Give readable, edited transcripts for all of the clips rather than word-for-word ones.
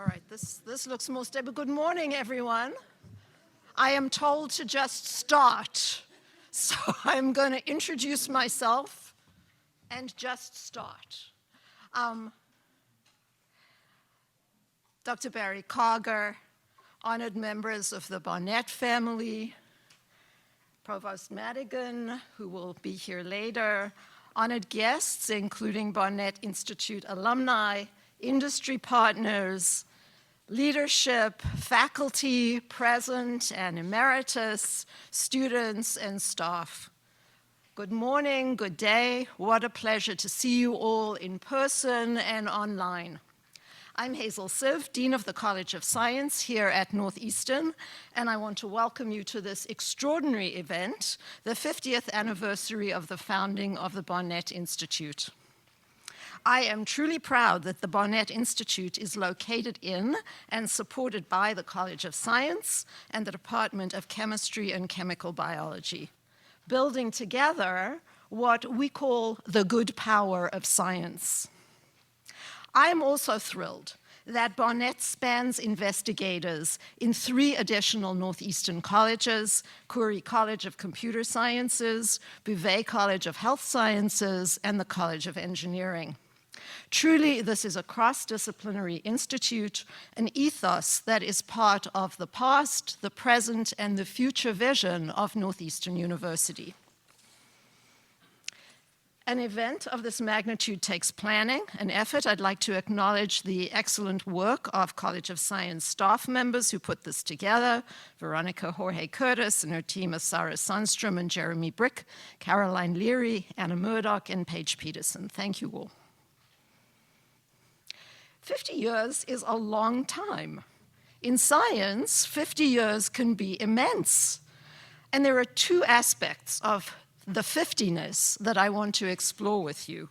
All right, this looks more stable. Good morning, everyone. I am told to just start, so I'm going to introduce myself and just start. Dr. Barry Carger, honored members of the Barnett family, Provost Madigan, who will be here later, honored guests, including Barnett Institute alumni, industry partners, leadership, faculty, present and emeritus, students and staff. Good morning, good day. What a pleasure to see you all in person and online. I'm Hazel Sive, Dean of the College of Science here at Northeastern, and I want to welcome you to this extraordinary event, the 50th anniversary of the founding of the Barnett Institute. I am truly proud that the Barnett Institute is located in and supported by the College of Science and the Department of Chemistry and Chemical Biology, building together what we call the good power of science. I am also thrilled that Barnett spans investigators in 3 additional Northeastern colleges: Khoury College of Computer Sciences, Bouvet College of Health Sciences, and the College of Engineering. Truly, this is a cross-disciplinary institute, an ethos that is part of the past, the present, and the future vision of Northeastern University. An event of this magnitude takes planning, an effort. I'd like to acknowledge the excellent work of College of Science staff members who put this together: Veronica Jorge Curtis and her team of Sarah Sundstrom and Jeremy Brick, Caroline Leary, Anna Murdoch, and Paige Peterson. Thank you all. 50 years is a long time. In science, 50 years can be immense. And there are 2 aspects of the 50ness that I want to explore with you.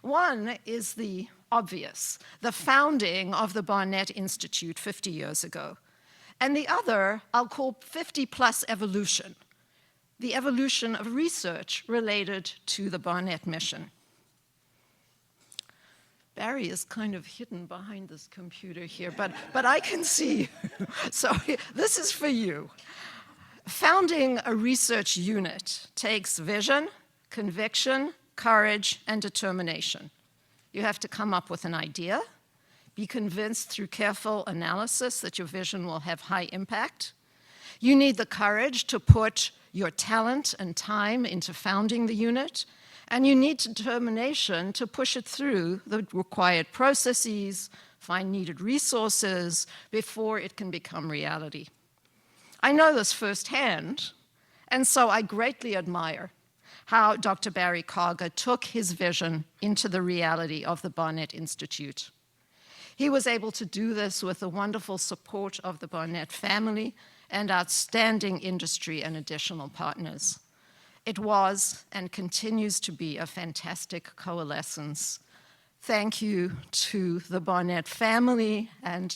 One is the obvious, the founding of the Barnett Institute 50 years ago. And the other I'll call 50-plus evolution, the evolution of research related to the Barnett mission. Barry is kind of hidden behind this computer here, but I can see you. So this is for you. Founding a research unit takes vision, conviction, courage, and determination. You have to come up with an idea, be convinced through careful analysis that your vision will have high impact. You need the courage to put your talent and time into founding the unit, and you need determination to push it through the required processes, find needed resources before it can become reality. I know this firsthand, and so I greatly admire how Dr. Barry Carger took his vision into the reality of the Barnett Institute. He was able to do this with the wonderful support of the Barnett family and outstanding industry and additional partners. It was and continues to be a fantastic coalescence. Thank you to the Barnett family and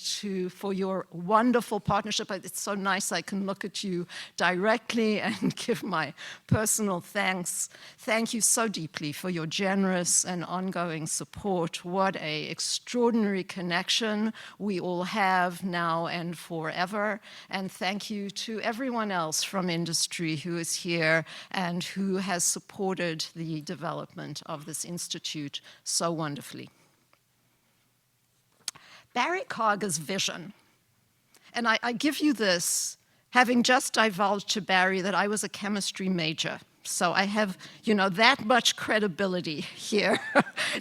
for your wonderful partnership. It's so nice I can look at you directly and give my personal thanks. Thank you so deeply for your generous and ongoing support. What an extraordinary connection we all have now and forever. And thank you to everyone else from industry who is here and who has supported the development of this institute so wonderfully. Barry Carger's vision, and I give you this having just divulged to Barry that I was a chemistry major, so I have, that much credibility here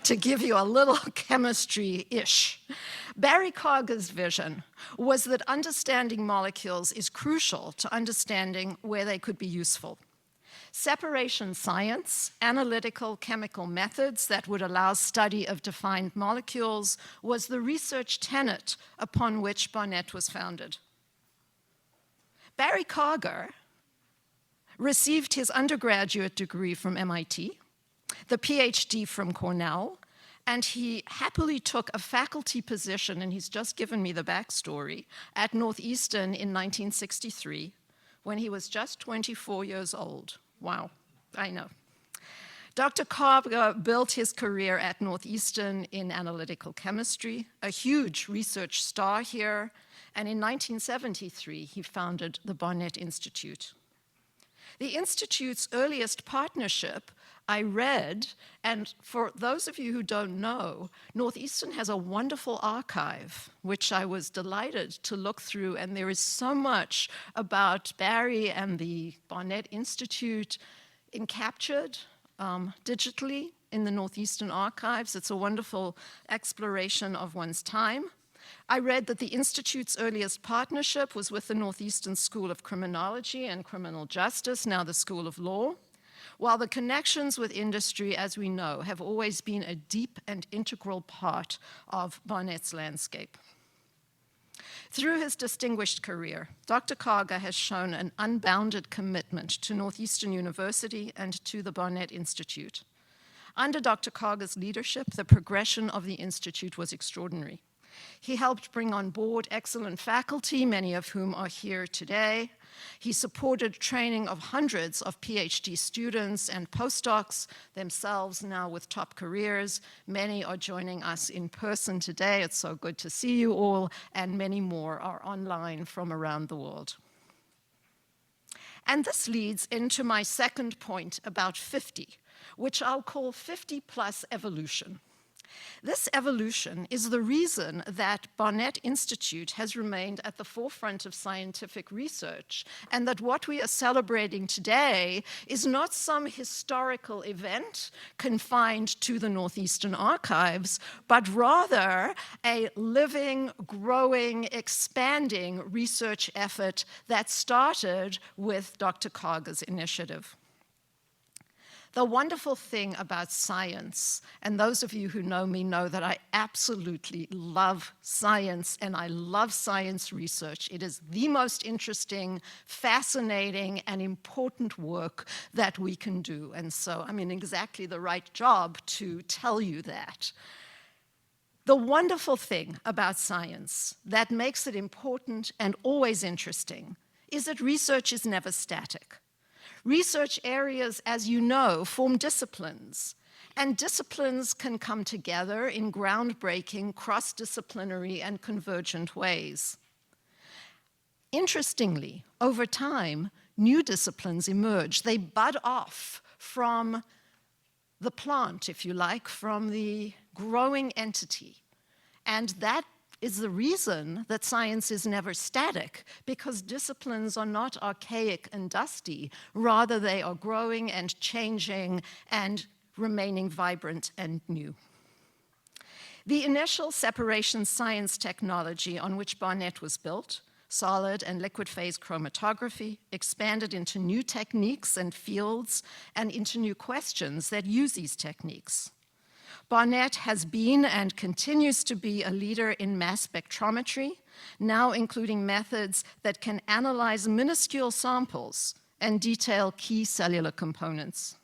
to give you a little chemistry-ish. Barry Carger's vision was that understanding molecules is crucial to understanding where they could be useful. Separation science, analytical chemical methods that would allow study of defined molecules was the research tenet upon which Barnett was founded. Barry Carger received his undergraduate degree from MIT, the PhD from Cornell, and he happily took a faculty position, and he's just given me the backstory, at Northeastern in 1963 when he was just 24 years old. Wow, I know. Dr. Karga built his career at Northeastern in analytical chemistry, a huge research star here, and in 1973 he founded the Barnett Institute. The Institute's earliest partnership I read, and for those of you who don't know, Northeastern has a wonderful archive, which I was delighted to look through, and there is so much about Barry and the Barnett Institute encaptured digitally in the Northeastern archives. It's a wonderful exploration of one's time. I read that the Institute's earliest partnership was with the Northeastern School of Criminology and Criminal Justice, now the School of Law, while the connections with industry, as we know, have always been a deep and integral part of Barnett's landscape. Through his distinguished career, Dr. Karga has shown an unbounded commitment to Northeastern University and to the Barnett Institute. Under Dr. Karga's leadership, the progression of the Institute was extraordinary. He helped bring on board excellent faculty, many of whom are here today. He supported training of hundreds of PhD students and postdocs, themselves now with top careers. Many are joining us in person today. It's so good to see you all, and many more are online from around the world. And this leads into my second point about 50, which I'll call 50+ evolution. This evolution is the reason that Barnett Institute has remained at the forefront of scientific research, and that what we are celebrating today is not some historical event confined to the Northeastern archives, but rather a living, growing, expanding research effort that started with Dr. Karga's initiative. The wonderful thing about science, and those of you who know me know that I absolutely love science, and I love science research. It is the most interesting, fascinating, and important work that we can do. And so I'm in exactly the right job to tell you that. The wonderful thing about science that makes it important and always interesting is that research is never static. Research areas, as you know, form disciplines, and disciplines can come together in groundbreaking, cross-disciplinary, and convergent ways. Interestingly, over time, new disciplines emerge. They bud off from the plant, if you like, from the growing entity, and that is the reason that science is never static, because disciplines are not archaic and dusty. Rather, they are growing and changing and remaining vibrant and new. The initial separation science technology on which Barnett was built, solid and liquid phase chromatography, expanded into new techniques and fields and into new questions that use these techniques. Barnett has been and continues to be a leader in mass spectrometry, now including methods that can analyze minuscule samples and detail key cellular components.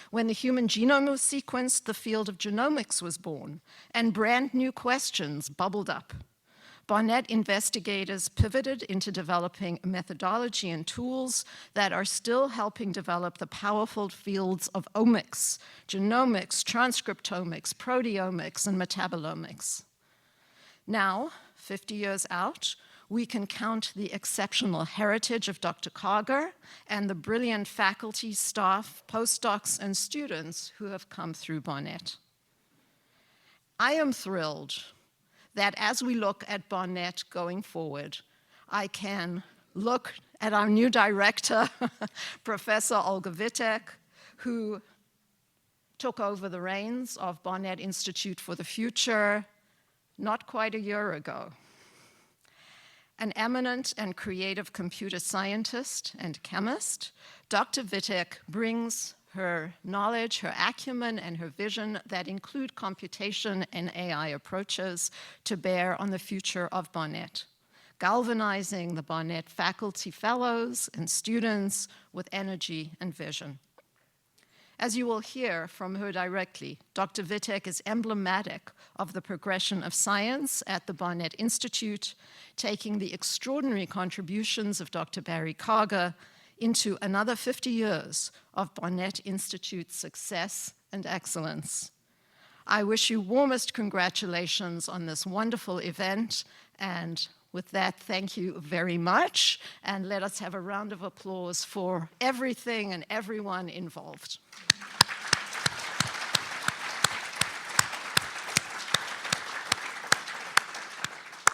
When the human genome was sequenced, the field of genomics was born, and brand new questions bubbled up. Barnett investigators pivoted into developing a methodology and tools that are still helping develop the powerful fields of omics, genomics, transcriptomics, proteomics, and metabolomics. Now, 50 years out, we can count the exceptional heritage of Dr. Karga and the brilliant faculty, staff, postdocs, and students who have come through Barnett. I am thrilled that as we look at Barnett going forward, I can look at our new director, Professor Olga Wittek, who took over the reins of Barnett Institute for the Future not quite a year ago. An eminent and creative computer scientist and chemist, Dr. Wittek brings her knowledge, her acumen, and her vision that include computation and AI approaches to bear on the future of Barnett, galvanizing the Barnett faculty, fellows, and students with energy and vision. As you will hear from her directly, Dr. Wittek is emblematic of the progression of science at the Barnett Institute, taking the extraordinary contributions of Dr. Barry Karga into another 50 years of Barnett Institute success and excellence. I wish you warmest congratulations on this wonderful event, and with that, thank you very much, and let us have a round of applause for everything and everyone involved.